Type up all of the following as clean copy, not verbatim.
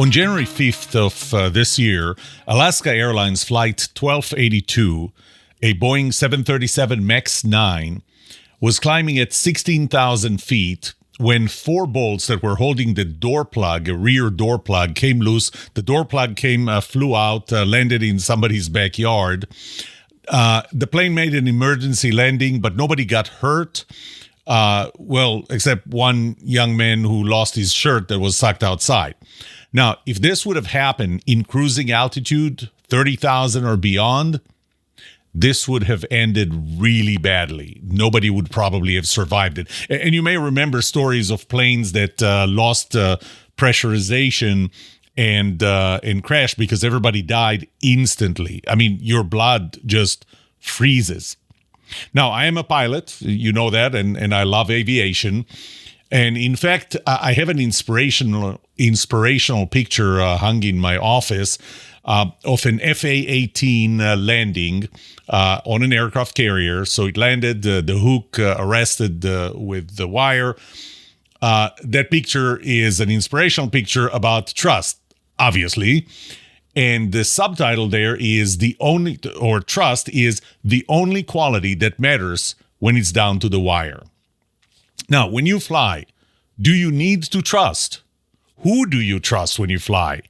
On January 5th of this year, Alaska Airlines Flight 1282, a Boeing 737 MAX 9, was climbing at 16,000 feet when four bolts that were holding the door plug, a rear door plug, came loose. The door plug flew out, landed in somebody's backyard. The plane made an emergency landing, but nobody got hurt. Except one young man who lost his shirt that was sucked outside. Now, if this would have happened in cruising altitude, 30,000 or beyond, this would have ended really badly. Nobody would probably have survived it. And you may remember stories of planes that lost pressurization and crashed because everybody died instantly. I mean, your blood just freezes. Now, I am a pilot, you know that, and I love aviation. And in fact, I have an inspirational picture hung in my office of an FA-18 landing on an aircraft carrier. So it landed, the hook arrested with the wire. That picture is an inspirational picture about trust, obviously. And the subtitle there is trust is the only quality that matters when it's down to the wire. Now, when you fly, do you need to trust? Who do you trust when you fly?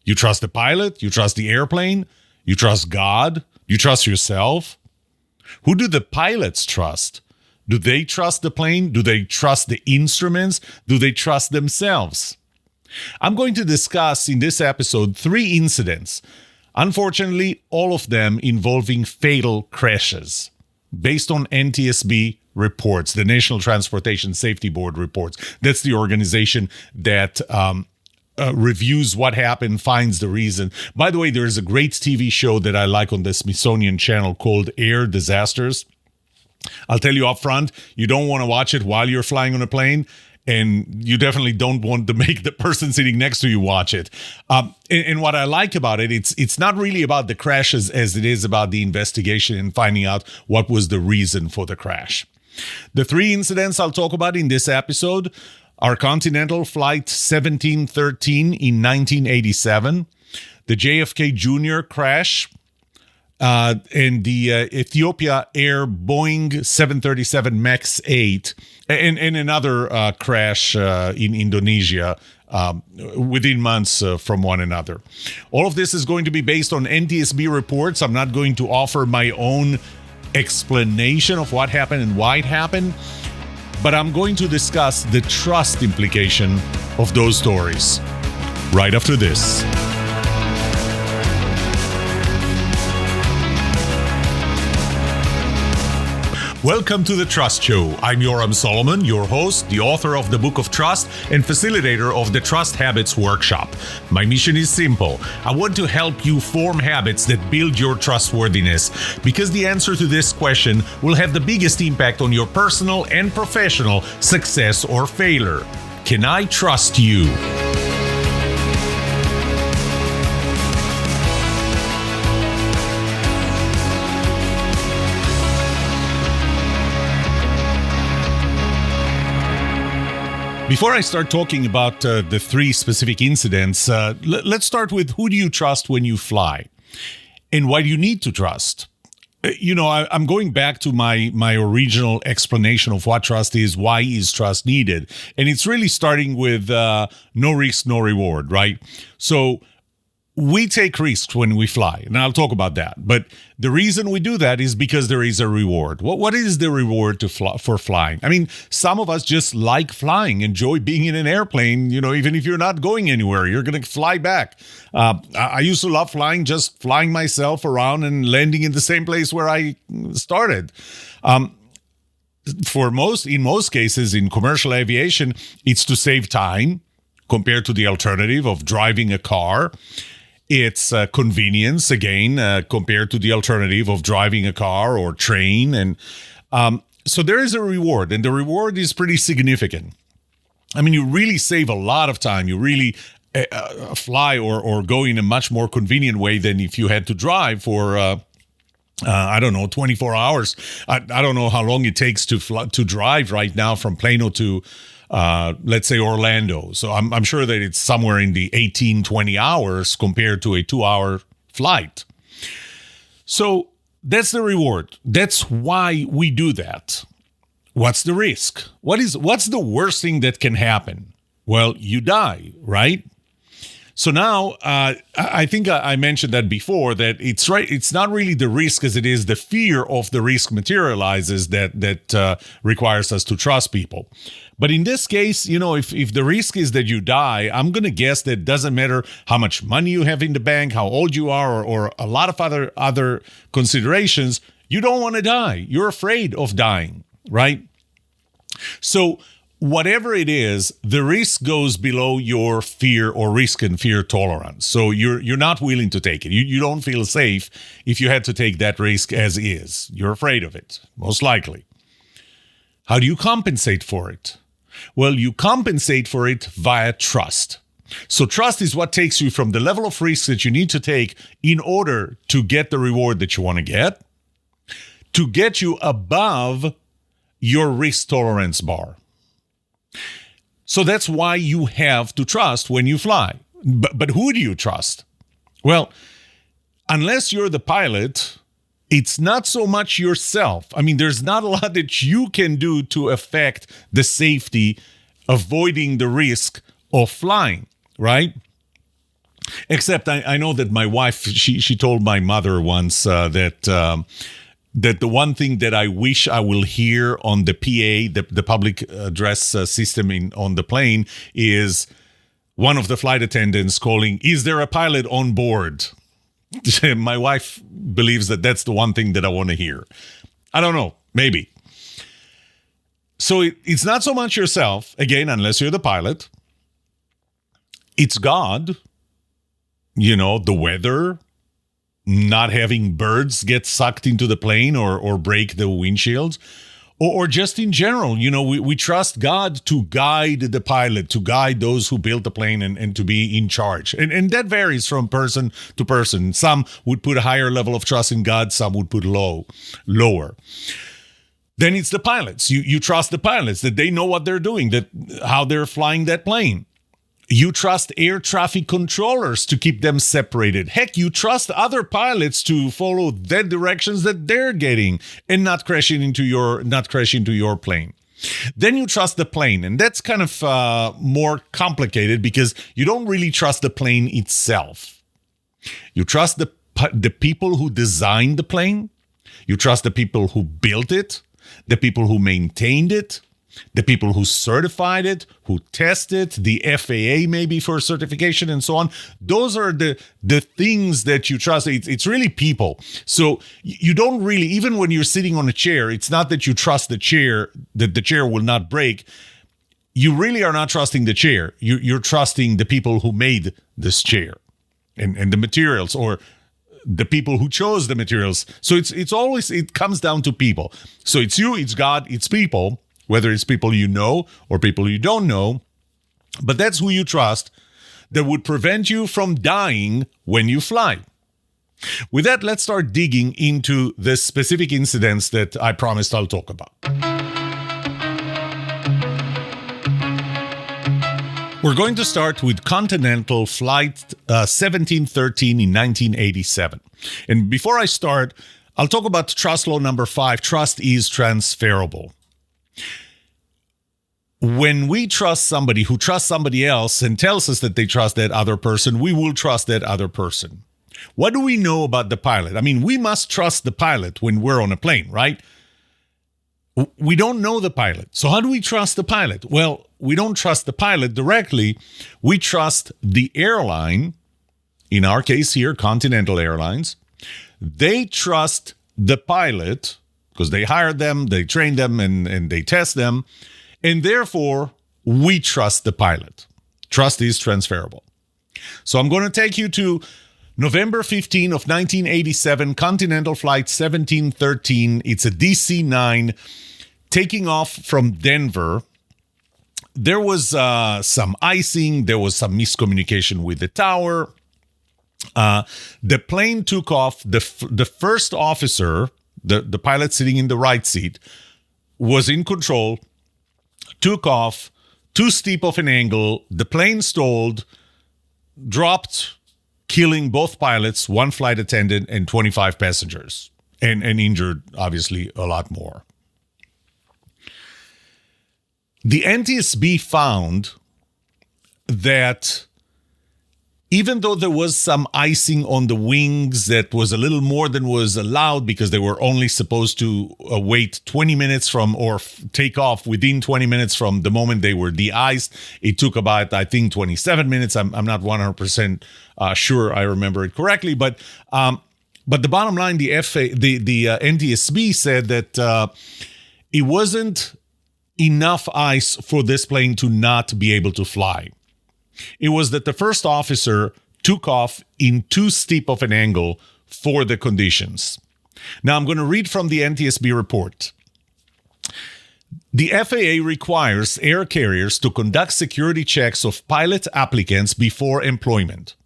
You trust the pilot? You trust the airplane? You trust God? You trust yourself? Who do the pilots trust? Do they trust the plane? Do they trust the instruments? Do they trust themselves? I'm going to discuss in this episode 3 incidents, unfortunately, all of them involving fatal crashes, based on NTSB reports, the National Transportation Safety Board reports. That's the organization that reviews what happened, finds the reason. By the way, there is a great TV show that I like on the Smithsonian Channel called Air Disasters. I'll tell you up front, you don't want to watch it while you're flying on a plane. And you definitely don't want to make the person sitting next to you watch it. And what I like about it, it's not really about the crashes as it is about the investigation and finding out what was the reason for the crash. The 3 incidents I'll talk about in this episode are Continental Flight 1713 in 1987, the JFK Jr. crash, and the Ethiopia Air Boeing 737 MAX 8, and another crash in Indonesia within months from one another. All of this is going to be based on NTSB reports. I'm not going to offer my own explanation of what happened and why it happened, but I'm going to discuss the trust implication of those stories right after this. Welcome to The Trust Show. I'm Yoram Solomon, your host, the author of the Book of Trust, and facilitator of the Trust Habits Workshop. My mission is simple. I want to help you form habits that build your trustworthiness, because the answer to this question will have the biggest impact on your personal and professional success or failure. Can I trust you? Before I start talking about the 3 specific incidents, let's start with who do you trust when you fly? And why do you need to trust? I'm going back to my original explanation of what trust is, why is trust needed? And it's really starting with no risk, no reward, right? So we take risks when we fly, and I'll talk about that. But the reason we do that is because there is a reward. What is the reward for flying? I mean, some of us just like flying, enjoy being in an airplane. Even if you're not going anywhere, you're going to fly back. I used to love flying, just flying myself around and landing in the same place where I started. In most cases, in commercial aviation, it's to save time compared to the alternative of driving a car. It's convenience, again, compared to the alternative of driving a car or train. And so there is a reward, and the reward is pretty significant. I mean, you really save a lot of time. You really fly or go in a much more convenient way than if you had to drive for I don't know, 24 hours. I don't know how long it takes to drive right now from Plano to, let's say, Orlando. So I'm sure that it's somewhere in the 18, 20 hours compared to a 2-hour flight. So that's the reward. That's why we do that. What's the risk? What's the worst thing that can happen? Well, you die, right? So now, I think I mentioned that before, that it's right. It's not really the risk as it is the fear of the risk materializes that requires us to trust people. But in this case, if the risk is that you die, I'm going to guess that it doesn't matter how much money you have in the bank, how old you are, or a lot of other considerations. You don't want to die. You're afraid of dying, right? So whatever it is, the risk goes below your fear or risk and fear tolerance. So you're not willing to take it. You don't feel safe if you had to take that risk as is. You're afraid of it, most likely. How do you compensate for it? Well, you compensate for it via trust. So trust is what takes you from the level of risk that you need to take in order to get the reward that you want to get you above your risk tolerance bar. So that's why you have to trust when you fly. But who do you trust? Well, unless you're the pilot, it's not so much yourself. I mean, there's not a lot that you can do to affect the safety, avoiding the risk of flying, right? Except I know that my wife, she told my mother once that the one thing that I wish I will hear on the PA, the public address system on the plane, is one of the flight attendants calling, "Is there a pilot on board?" My wife believes that that's the one thing that I want to hear. I don't know, maybe. So it's not so much yourself, again, unless you're the pilot. It's God, the weather, not having birds get sucked into the plane or break the windshields, or just in general, we trust God to guide the pilot, to guide those who built the plane and to be in charge. And that varies from person to person. Some would put a higher level of trust in God, some would put lower. Then it's the pilots. You trust the pilots that they know what they're doing, that how they're flying that plane. You trust air traffic controllers to keep them separated. Heck, you trust other pilots to follow the directions that they're getting and not crash into your plane. Then you trust the plane, and that's kind of more complicated because you don't really trust the plane itself. You trust the people who designed the plane. You trust the people who built it, the people who maintained it, the people who certified it, who tested, the FAA maybe for certification and so on. Those are the things that you trust. It's really people. So you don't really, even when you're sitting on a chair, it's not that you trust the chair, that the chair will not break. You really are not trusting the chair. You're trusting the people who made this chair and the materials, or the people who chose the materials. So it comes down to people. So it's you, it's God, it's people. Whether it's people you know or people you don't know, but that's who you trust that would prevent you from dying when you fly. With that, let's start digging into the specific incidents that I promised I'll talk about. We're going to start with Continental Flight 1713 in 1987. And before I start, I'll talk about trust law number 5. Trust is transferable. When we trust somebody who trusts somebody else and tells us that they trust that other person, we will trust that other person. What do we know about the pilot? I mean, we must trust the pilot when we're on a plane, right? We don't know the pilot. So how do we trust the pilot? Well, we don't trust the pilot directly. We trust the airline, in our case here, Continental Airlines. They trust the pilot because they hired them, they trained them, and they test them. And therefore, we trust the pilot. Trust is transferable. So I'm going to take you to November 15 of 1987, Continental Flight 1713. It's a DC-9 taking off from Denver. There was some icing. There was some miscommunication with the tower. The plane took off. The first officer, the pilot sitting in the right seat, was in control, took off, too steep of an angle. The plane stalled, dropped, killing both pilots, one flight attendant, and 25 passengers, and injured, obviously, a lot more. The NTSB found that even though there was some icing on the wings that was a little more than was allowed because they were only supposed to wait 20 minutes from or take off within 20 minutes from the moment they were de-iced. It took about, I think, 27 minutes. I'm not 100% sure I remember it correctly. But the bottom line, the NTSB said that it wasn't enough ice for this plane to not be able to fly. It was that the first officer took off in too steep of an angle for the conditions. Now, I'm going to read from the NTSB report. The FAA requires air carriers to conduct security checks of pilot applicants before employment.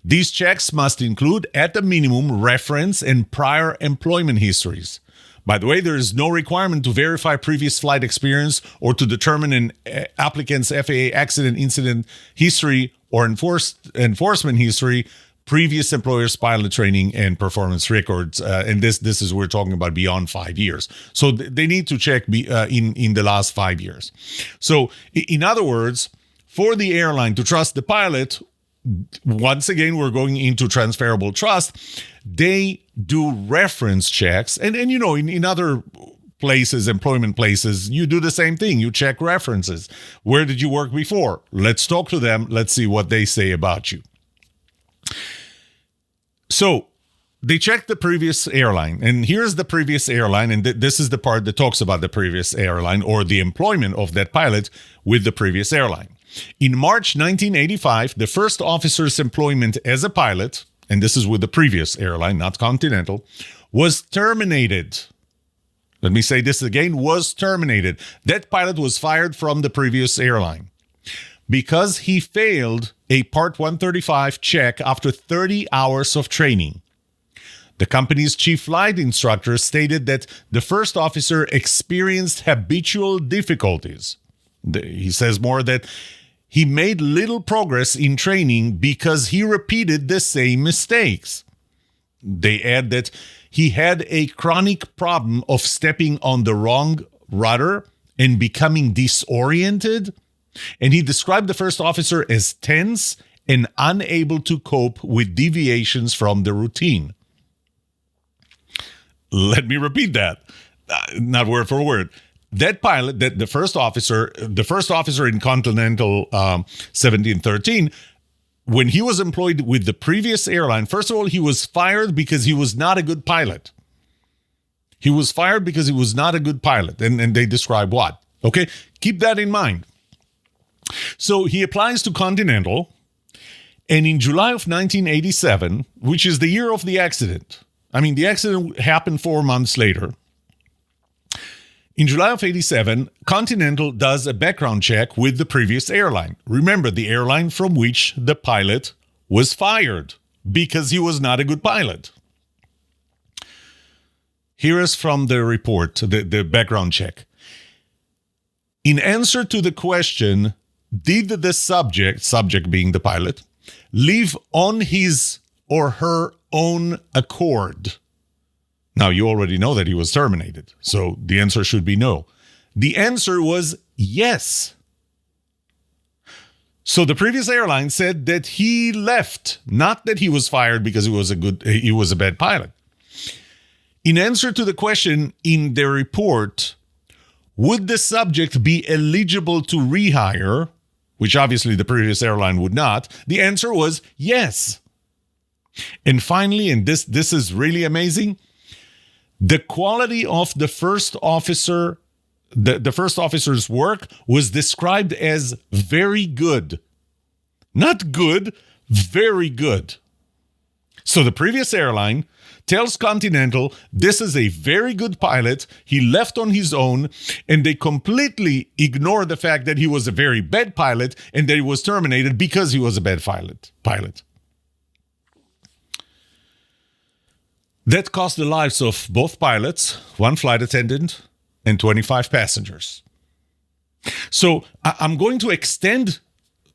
These checks must include, at the minimum, reference and prior employment histories. By the way, there is no requirement to verify previous flight experience or to determine an applicant's FAA accident incident history or enforcement history, previous employer's pilot training and performance records. And this is we're talking about beyond 5 years. So they need to check in the last 5 years. So in other words, for the airline to trust the pilot, once again, we're going into transferable trust. They do reference checks. And you know, in other places, employment places, you do the same thing. You check references. Where did you work before? Let's talk to them. Let's see what they say about you. So they checked the previous airline. And here's the previous airline. And this is the part that talks about the previous airline or the employment of that pilot with the previous airline. In March 1985, the first officer's employment as a pilot, and this is with the previous airline, not Continental, was terminated. Let me say this again, was terminated. That pilot was fired from the previous airline because he failed a Part 135 check after 30 hours of training. The company's chief flight instructor stated that the first officer experienced habitual difficulties. He says more that he made little progress in training because he repeated the same mistakes. They add that he had a chronic problem of stepping on the wrong rudder and becoming disoriented. And he described the first officer as tense and unable to cope with deviations from the routine. Let me repeat that, not word for word. That pilot, the first officer in Continental 1713, when he was employed with the previous airline, first of all, he was fired because he was not a good pilot. He was fired because he was not a good pilot, and they describe what. Okay, keep that in mind. So he applies to Continental, and in July of 1987, which is the year of the accident, I mean, the accident happened 4 months later. In July of 87, Continental does a background check with the previous airline. Remember, the airline from which the pilot was fired because he was not a good pilot. Here is from the report, the background check. In answer to the question, did the subject being the pilot, leave on his or her own accord? Now, you already know that he was terminated, so the answer should be no. The answer was yes. So the previous airline said that he left, not that he was fired because he was a bad pilot. In answer to the question in the report, would the subject be eligible to rehire, which obviously the previous airline would not, the answer was yes. And finally, and this is really amazing, the quality of the first officer, the first officer's work was described as very good. Not good, very good. So the previous airline tells Continental this is a very good pilot. He left on his own, and they completely ignore the fact that he was a very bad pilot and that he was terminated because he was a bad pilot. That cost the lives of both pilots, one flight attendant, and 25 passengers. So I'm going to extend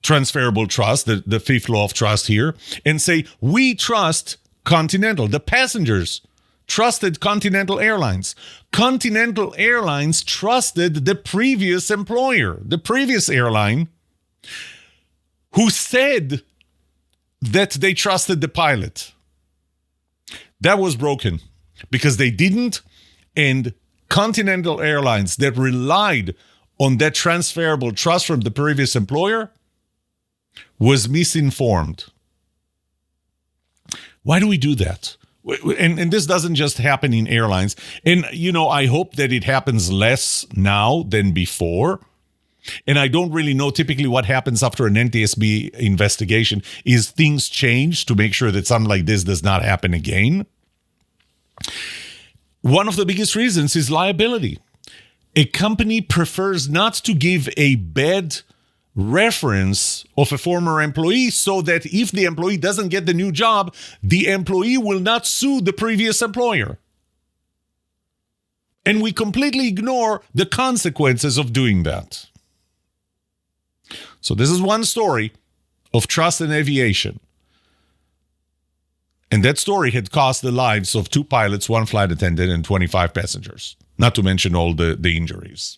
transferable trust, the fifth law of trust here, and say we trust Continental. The passengers trusted Continental Airlines. Continental Airlines trusted the previous employer, the previous airline, who said that they trusted the pilot. That was broken because they didn't, and Continental Airlines that relied on that transferable trust from the previous employer was misinformed. Why do we do that? And this doesn't just happen in airlines. And, I hope that it happens less now than before. And I don't really know typically what happens after an NTSB investigation is things change to make sure that something like this does not happen again. One of the biggest reasons is liability. A company prefers not to give a bad reference of a former employee so that if the employee doesn't get the new job, the employee will not sue the previous employer. And we completely ignore the consequences of doing that. So this is one story of trust in aviation. And that story had cost the lives of 2 pilots, 1 flight attendant, and 25 passengers, not to mention all the injuries.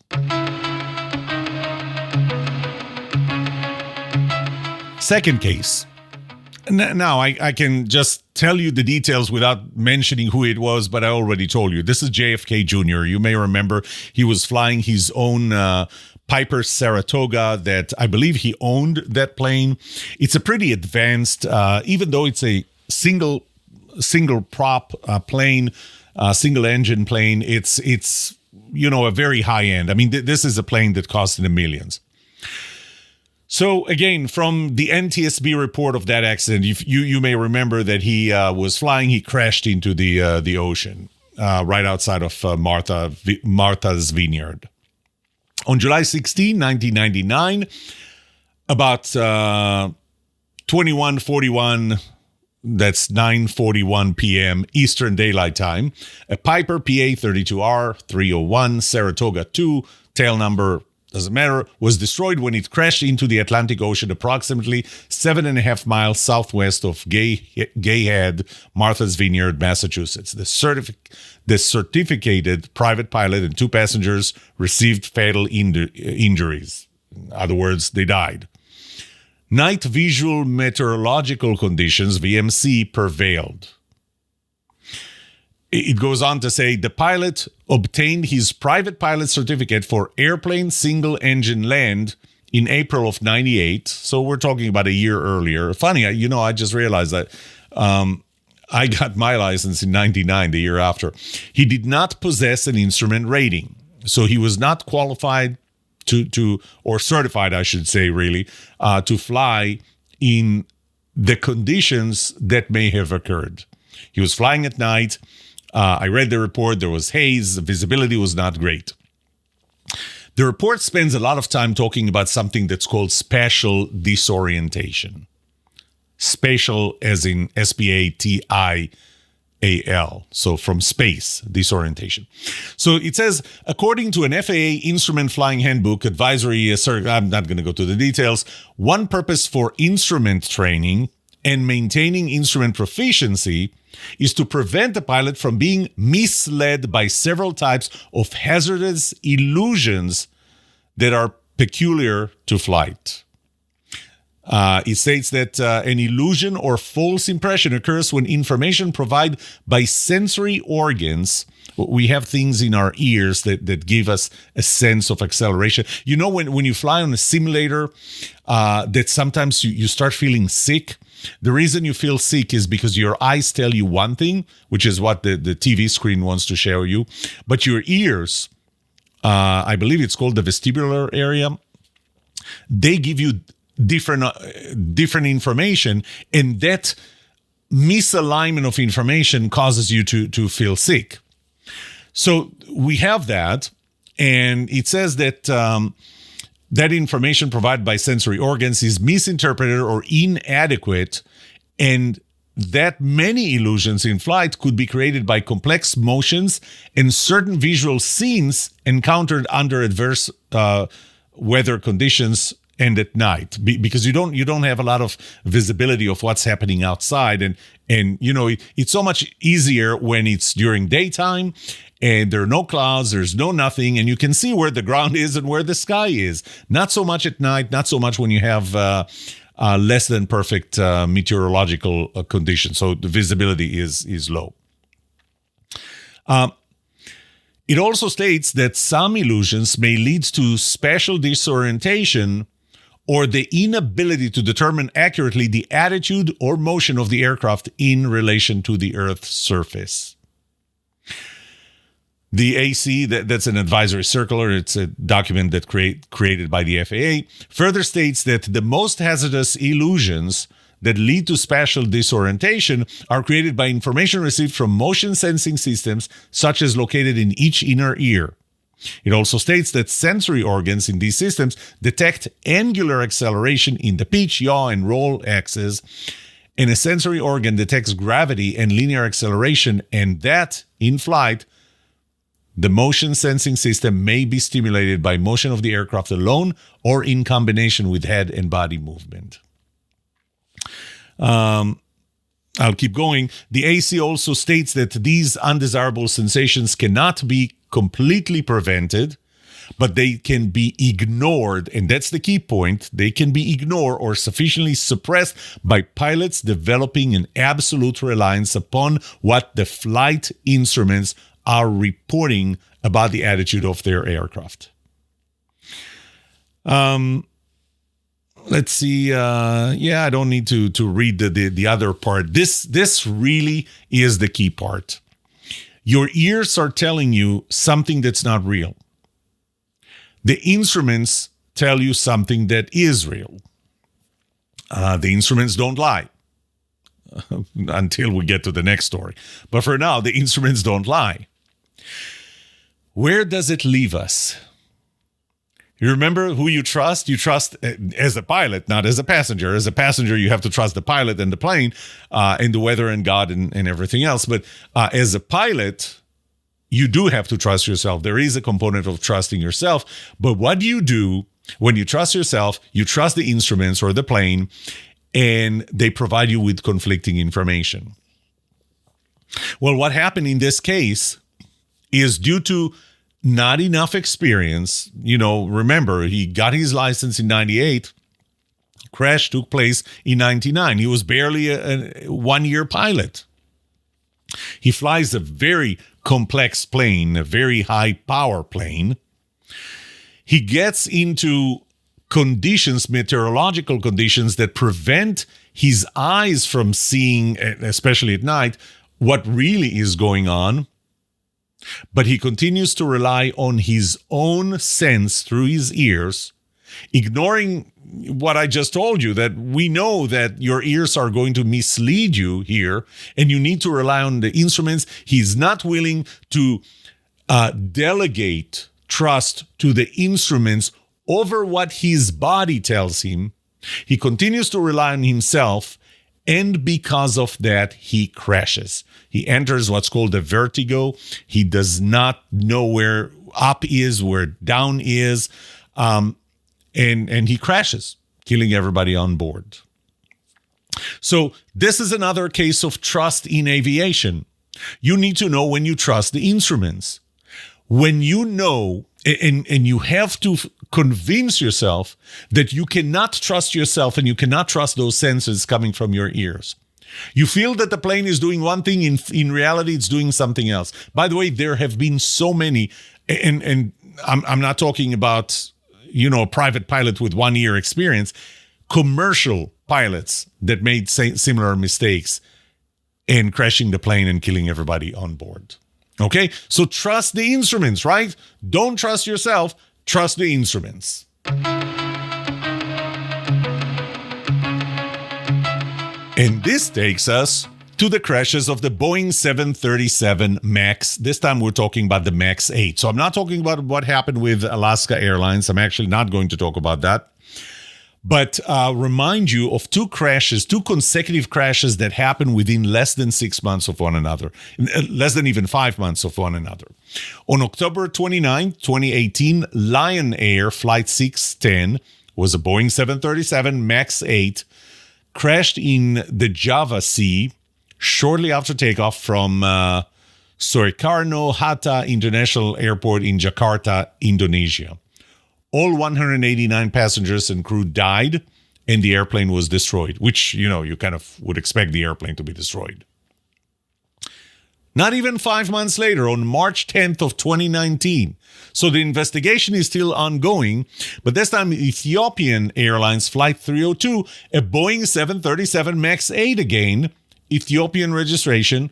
Second case. Now, I can just tell you the details without mentioning who it was, but I already told you. This is JFK Jr. You may remember he was flying his own Piper Saratoga that I believe he owned that plane. It's a pretty advanced, even though it's a single prop plane, single engine plane, it's a very high end. I mean, this is a plane that cost in the millions. So again, from the NTSB report of that accident, you may remember that he was flying. He crashed into the ocean right outside of Martha's Vineyard. On July 16, 1999, about 21:41, that's 9:41 p.m. Eastern Daylight Time, a Piper PA-32R 301 Saratoga 2, tail number doesn't matter, was destroyed when it crashed into the Atlantic Ocean approximately 7.5 miles southwest of Gay Head, Martha's Vineyard, Massachusetts. The certificated private pilot and 2 passengers received fatal injuries. In other words, they died. Night visual meteorological conditions, VMC, prevailed. It goes on to say the pilot obtained his private pilot certificate for airplane single-engine land in April of 98. So we're talking about a year earlier. Funny, I just realized that I got my license in 99, the year after. He did not possess an instrument rating. So he was not qualified to or certified, I should say, really, to fly in the conditions that may have occurred. He was flying at night. I read the report. There was haze. The visibility was not great. The report spends a lot of time talking about something that's called spatial disorientation. Spatial as in SPATIAL. So from space, disorientation. So it says, according to an FAA Instrument Flying Handbook advisory, I'm not going to go to the details, one purpose for instrument training and maintaining instrument proficiency is to prevent the pilot from being misled by several types of hazardous illusions that are peculiar to flight. It states that an illusion or false impression occurs when information provided by sensory organs. We have things in our ears that give us a sense of acceleration. When you fly on a simulator, that sometimes you start feeling sick. The reason you feel sick is because your eyes tell you one thing, which is what the TV screen wants to show you. But your ears, I believe it's called the vestibular area, they give you different information, and that misalignment of information causes you to feel sick. So we have that, and it says that that information provided by sensory organs is misinterpreted or inadequate, and that many illusions in flight could be created by complex motions and certain visual scenes encountered under adverse weather conditions and at night, because you don't have a lot of visibility of what's happening outside, and it's so much easier when it's during daytime and there are no clouds, there's no nothing, and you can see where the ground is and where the sky is. Not so much at night, not so much when you have less than perfect meteorological conditions, so the visibility is low. It also states that some illusions may lead to spatial disorientation or the inability to determine accurately the attitude or motion of the aircraft in relation to the Earth's surface. The AC, that's an advisory circular, it's a document that created by the FAA, further states that the most hazardous illusions that lead to spatial disorientation are created by information received from motion sensing systems, such as located in each inner ear. It also states that sensory organs in these systems detect angular acceleration in the pitch, yaw, and roll axes, and a sensory organ detects gravity and linear acceleration, and that, in flight, the motion sensing system may be stimulated by motion of the aircraft alone or in combination with head and body movement. I'll keep going. The AC also states that these undesirable sensations cannot be completely prevented, but they can be ignored, and that's the key point. They can be ignored or sufficiently suppressed by pilots developing an absolute reliance upon what the flight instruments are reporting about the attitude of their aircraft. Let's see. I don't need to read the other part. This really is the key part. Your ears are telling you something that's not real. The instruments tell you something that is real. The instruments don't lie until we get to the next story. But for now, the instruments don't lie. Where does it leave us? You remember who you trust? You trust as a pilot, not as a passenger. As a passenger, you have to trust the pilot and the plane and the weather and God and everything else. But as a pilot, you do have to trust yourself. There is a component of trusting yourself. But what do you do when you trust yourself? You trust the instruments or the plane, and they provide you with conflicting information. Well, what happened in this case is due to not enough experience. Remember, he got his license in 98. Crash took place in 99. He was barely a one-year pilot. He flies a very complex plane, a very high-power plane. He gets into conditions, meteorological conditions, that prevent his eyes from seeing, especially at night, what really is going on. But he continues to rely on his own sense through his ears, ignoring what I just told you, that we know that your ears are going to mislead you here, and you need to rely on the instruments. He's not willing to delegate trust to the instruments over what his body tells him. He continues to rely on himself, and because of that, he crashes. He enters what's called a vertigo. He does not know where up is, where down is, and he crashes, killing everybody on board. So this is another case of trust in aviation. You need to know when you trust the instruments. When you know, and you have to convince yourself that you cannot trust yourself and you cannot trust those senses coming from your ears. You feel that the plane is doing one thing, in reality it's doing something else. By the way, there have been so many, and I'm not talking about, a private pilot with 1 year experience, commercial pilots that made similar mistakes in crashing the plane and killing everybody on board. Okay, so trust the instruments, right? Don't trust yourself, trust the instruments. And this takes us to the crashes of the Boeing 737 MAX. This time we're talking about the MAX 8. So I'm not talking about what happened with Alaska Airlines. I'm actually not going to talk about that. But remind you of two consecutive crashes that happened within less than 6 months of one another, less than even 5 months of one another. On October 29, 2018, Lion Air Flight 610 was a Boeing 737 MAX 8, crashed in the Java Sea shortly after takeoff from Soekarno-Hatta International Airport in Jakarta, Indonesia. All 189 passengers and crew died, and the airplane was destroyed, which, you kind of would expect the airplane to be destroyed. Not even 5 months later, on March 10th of 2019. So the investigation is still ongoing, but this time Ethiopian Airlines Flight 302, a Boeing 737 MAX 8 again, Ethiopian registration,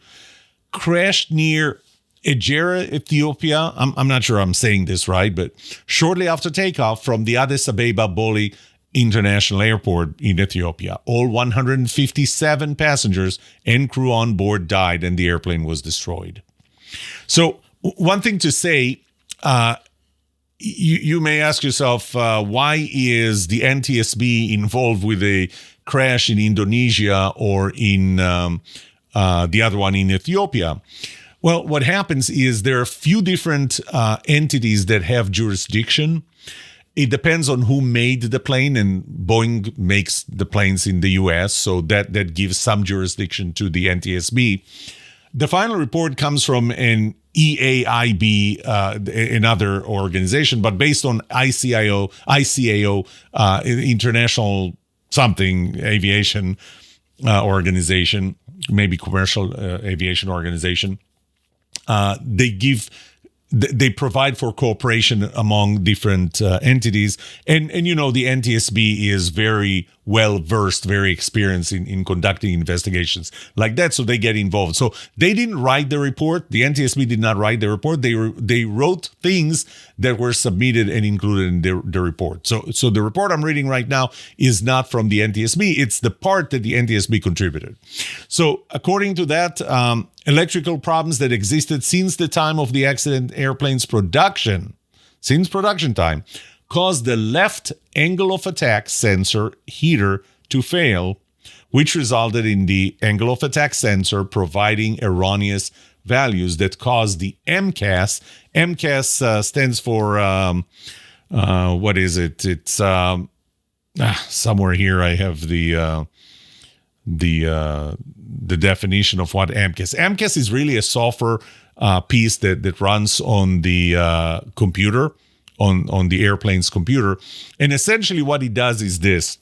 crashed near Ejera, Ethiopia. I'm not sure I'm saying this right, but shortly after takeoff from the Addis Ababa Bole International Airport in Ethiopia. All 157 passengers and crew on board died, and the airplane was destroyed. So one thing to say, you may ask yourself, why is the NTSB involved with a crash in Indonesia or in the other one in Ethiopia? Well, what happens is there are a few different entities that have jurisdiction. It depends on who made the plane, and Boeing makes the planes in the U.S., so that gives some jurisdiction to the NTSB. The final report comes from an EAIB, another organization, but based on ICAO, International something Aviation organization, maybe commercial aviation organization. They provide for cooperation among different entities. And the NTSB is very well versed, very experienced in conducting investigations like that. So they get involved. So they didn't write the report. The NTSB did not write the report. They wrote things that were submitted and included in the report. So the report I'm reading right now is not from the NTSB. It's the part that the NTSB contributed. So according to that, electrical problems that existed since the time of the accident airplane's production, since production time, caused the left angle of attack sensor heater to fail, which resulted in the angle of attack sensor providing erroneous values that caused the MCAS. MCAS stands for, what is it? It's somewhere here I have the definition of what AMCAS. AMCAS is really a software piece that runs on the computer, on the airplane's computer. And essentially what it does is this.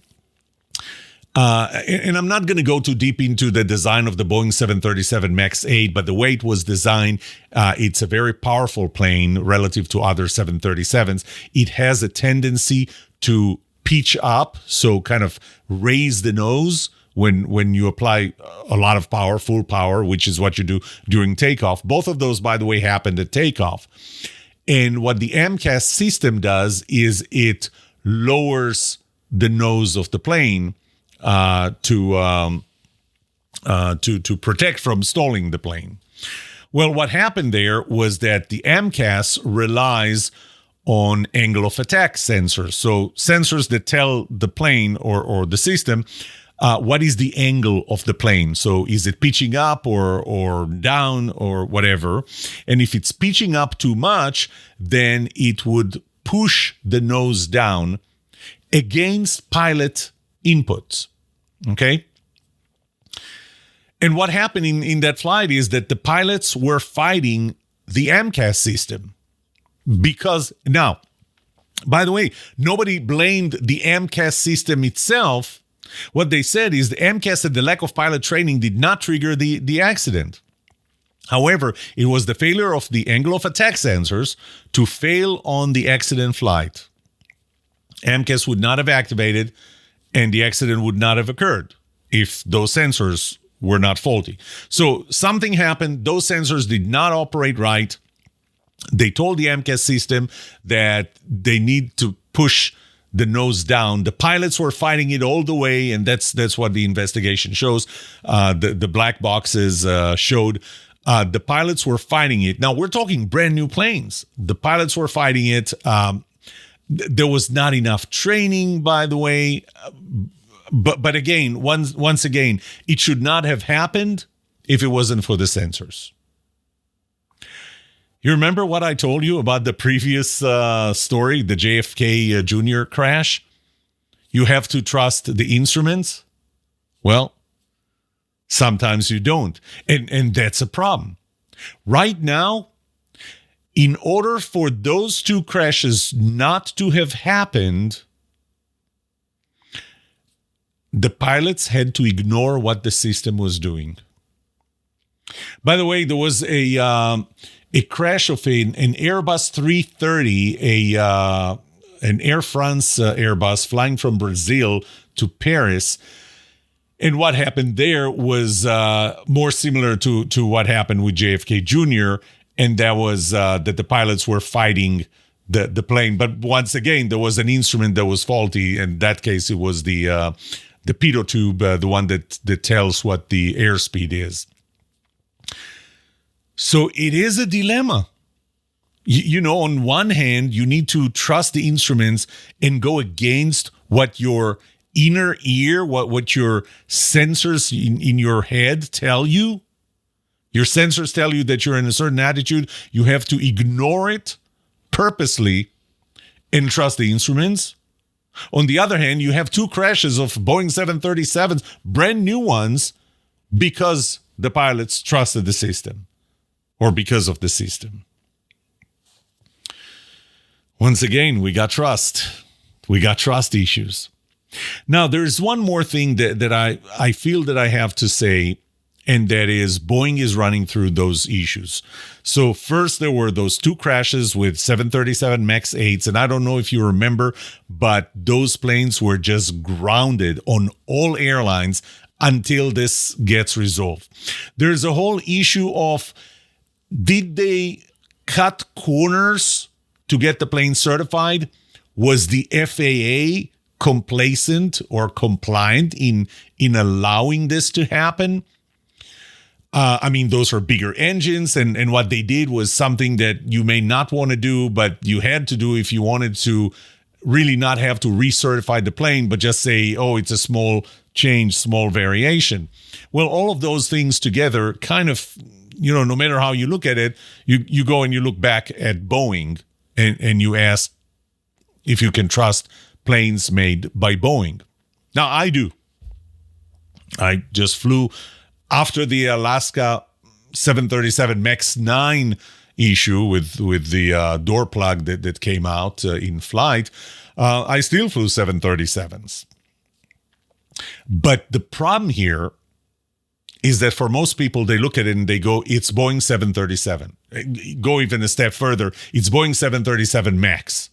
And I'm not going to go too deep into the design of the Boeing 737 MAX 8, but the way it was designed, it's a very powerful plane relative to other 737s. It has a tendency to pitch up, so kind of raise the nose when you apply a lot of power, full power, which is what you do during takeoff. Both of those, by the way, happened at takeoff. And what the MCAS system does is it lowers the nose of the plane to protect from stalling the plane. Well, what happened there was that the MCAS relies on angle of attack sensors. So sensors that tell the plane or the system what is the angle of the plane. So is it pitching up or down or whatever? And if it's pitching up too much, then it would push the nose down against pilot inputs. Okay? And what happened in that flight is that the pilots were fighting the MCAS system. Because now, by the way, nobody blamed the MCAS system itself. What they said is the MCAS and the lack of pilot training did not trigger the accident. However, it was the failure of the angle of attack sensors to fail on the accident flight. MCAS would not have activated, and the accident would not have occurred if those sensors were not faulty. So something happened. Those sensors did not operate right. They told the MCAS system that they need to push the nose down. The pilots were fighting it all the way, and that's what the investigation shows. The black boxes showed the pilots were fighting it. Now, we're talking brand new planes. The pilots were fighting it. There was not enough training, by the way. But again, once again, it should not have happened if it wasn't for the sensors. You remember what I told you about the previous story, the JFK Jr. crash? You have to trust the instruments. Well, sometimes you don't. And that's a problem. Right now, in order for those two crashes not to have happened, the pilots had to ignore what the system was doing. By the way, there was a crash of an Airbus 330, an Air France Airbus flying from Brazil to Paris. And what happened there was more similar to what happened with JFK Jr., and that was that the pilots were fighting the plane. But once again, there was an instrument that was faulty. In that case, it was the pitot tube, the one that tells what the airspeed is. So it is a dilemma. You know, on one hand, you need to trust the instruments and go against what your inner ear, what your sensors in your head tell you. Your sensors tell you that you're in a certain attitude. You have to ignore it purposely and trust the instruments. On the other hand, you have two crashes of Boeing 737s, brand new ones, because the pilots trusted the system or because of the system. Once again, we got trust. We got trust issues. Now, there's one more thing that I feel that I have to say, and that is Boeing is running through those issues. So first, there were those two crashes with 737 MAX 8s, and I don't know if you remember, but those planes were just grounded on all airlines until this gets resolved. There's a whole issue of, did they cut corners to get the plane certified? Was the FAA complacent or compliant in allowing this to happen? I mean, those are bigger engines, and what they did was something that you may not want to do, but you had to do if you wanted to really not have to recertify the plane, but just say, oh, it's a small change, small variation. Well, all of those things together kind of, you know, no matter how you look at it, you go and you look back at Boeing and you ask if you can trust planes made by Boeing. Now, I do. I just flew after the Alaska 737 MAX 9 issue with the door plug that came out in flight. I still flew 737s. But the problem here is that for most people, they look at it and they go, it's Boeing 737. Go even a step further, it's Boeing 737 MAX.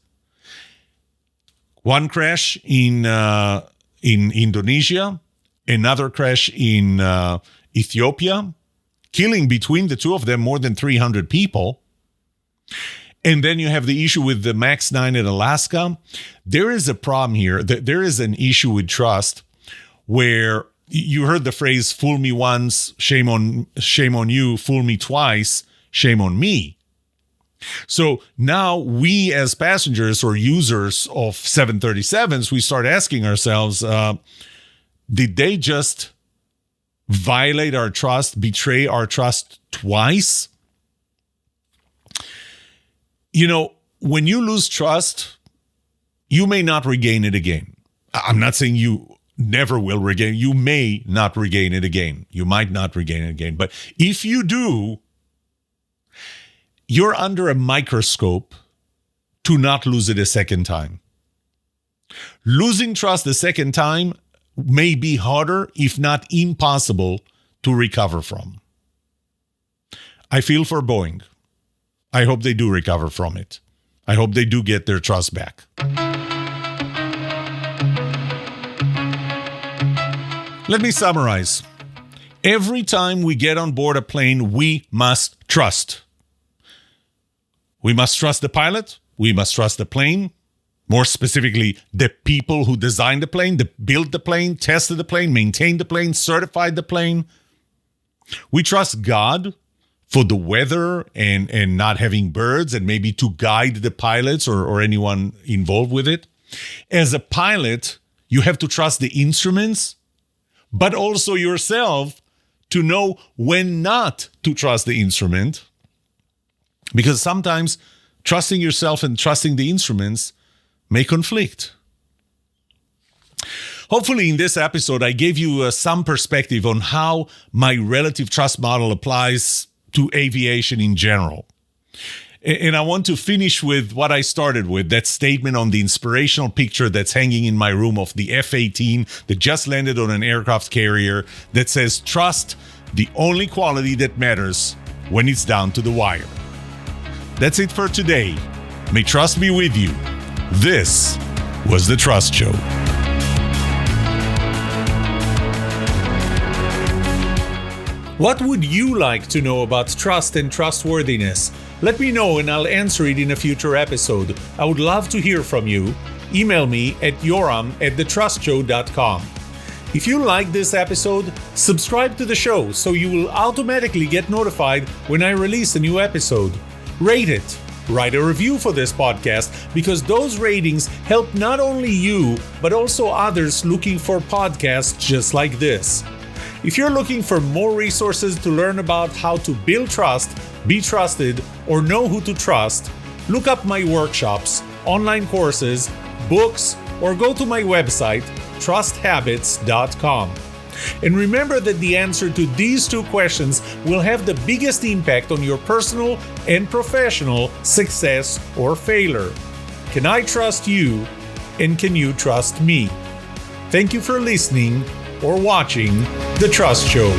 One crash in Indonesia, another crash in Ethiopia, killing between the two of them more than 300 people. And then you have the issue with the MAX 9 in Alaska. There is a problem here. There is an issue with trust where you heard the phrase, fool me once, shame on you, fool me twice, shame on me. So now we as passengers or users of 737s, we start asking ourselves, did they just violate our trust, betray our trust twice? You know, when you lose trust, you may not regain it again. I'm not saying you never will regain. You may not regain it again. You might not regain it again. But if you do, you're under a microscope to not lose it a second time. Losing trust the second time may be harder, if not impossible, to recover from. I feel for Boeing. I hope they do recover from it. I hope they do get their trust back. Let me summarize. Every time we get on board a plane, we must trust. We must trust the pilot. We must trust the plane. More specifically, the people who designed the plane, built the plane, tested the plane, maintained the plane, certified the plane. We trust God for the weather and not having birds, and maybe to guide the pilots or anyone involved with it. As a pilot, you have to trust the instruments, but also yourself to know when not to trust the instrument. Because sometimes trusting yourself and trusting the instruments may conflict. Hopefully in this episode, I gave you some perspective on how my relative trust model applies to aviation in general. And I want to finish with what I started with, that statement on the inspirational picture that's hanging in my room of the F-18 that just landed on an aircraft carrier that says, "Trust, the only quality that matters when it's down to the wire." That's it for today. May trust be with you. This was The Trust Show. What would you like to know about trust and trustworthiness? Let me know and I'll answer it in a future episode. I would love to hear from you. Email me at yoram@thetrustshow.com. If you like this episode, subscribe to the show so you will automatically get notified when I release a new episode. Rate it. Write a review for this podcast because those ratings help not only you, but also others looking for podcasts just like this. If you're looking for more resources to learn about how to build trust, be trusted, or know who to trust, look up my workshops, online courses, books, or go to my website, trusthabits.com. And remember that the answer to these two questions will have the biggest impact on your personal and professional success or failure. Can I trust you? And can you trust me? Thank you for listening or watching The Trust Show.